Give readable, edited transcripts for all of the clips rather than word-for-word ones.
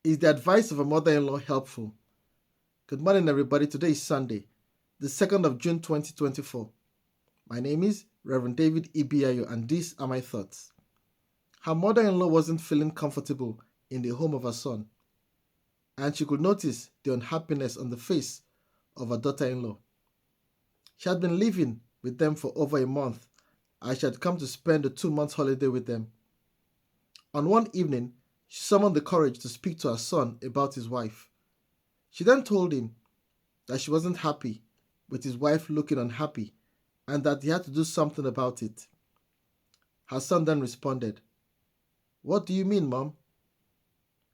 Is the advice of a mother-in-law helpful? Good morning, everybody. Today is Sunday, the 2nd of June 2024. My name is Reverend David Ibiayo, and these are my thoughts. Her mother-in-law wasn't feeling comfortable in the home of her son, and she could notice the unhappiness on the face of her daughter-in-law. She had been living with them for over a month, as she had come to spend a 2-month holiday with them. On one evening, she summoned the courage to speak to her son about his wife. She then told him that she wasn't happy with his wife looking unhappy and that he had to do something about it. Her son then responded, "What do you mean, Mom?"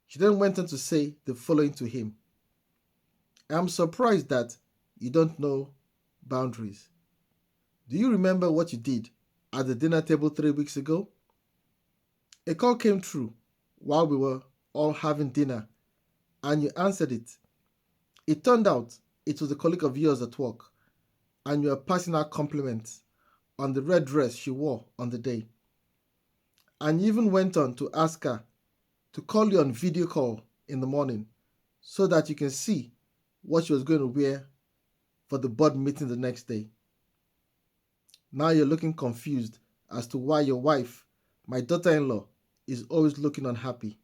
She then went on to say the following to him: "I am surprised that you don't know boundaries. Do you remember what you did at the dinner table 3 weeks ago? A call came through while we were all having dinner and you answered it. It turned out it was a colleague of yours at work, and you were passing her compliments on the red dress she wore on the day. And you even went on to ask her to call you on video call in the morning so that you can see what she was going to wear for the board meeting the next day. Now you're looking confused as to why your wife, my daughter-in-law, is always looking unhappy.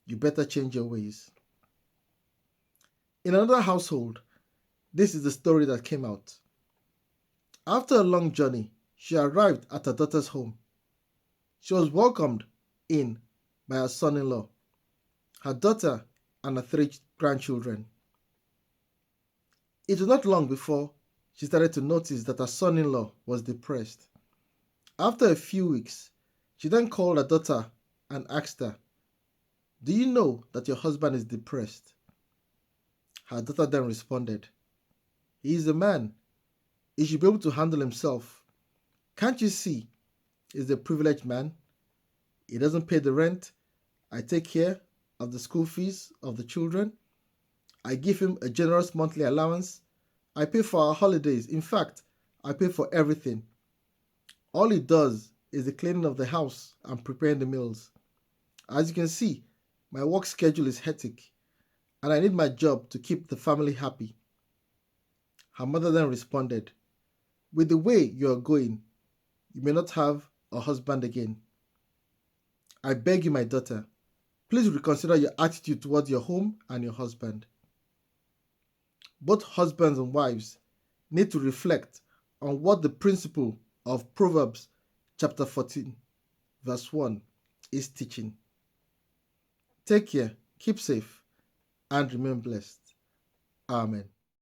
You better change your ways." In another household, this is the story that came out. After a long journey, she arrived at her daughter's home. She was welcomed in by her son-in-law, her daughter, and her 3 grandchildren. It was not long before she started to notice that her son-in-law was depressed. After a few weeks, she then called her daughter and asked her, "Do you know that your husband is depressed?" Her daughter then responded, "He is a man. He should be able to handle himself. Can't you see he's a privileged man? He doesn't pay the rent. I take care of the school fees of the children. I give him a generous monthly allowance. I pay for our holidays. In fact, I pay for everything. All he does is the cleaning of the house and preparing the meals. As you can see, my work schedule is hectic, and I need my job to keep the family happy." Her mother then responded, "With the way you are going, you may not have a husband again. I beg you, my daughter, please reconsider your attitude towards your home and your husband." Both husbands and wives need to reflect on what the principle of Proverbs chapter 14, verse 1 is teaching. Take care, keep safe, and remain blessed. Amen.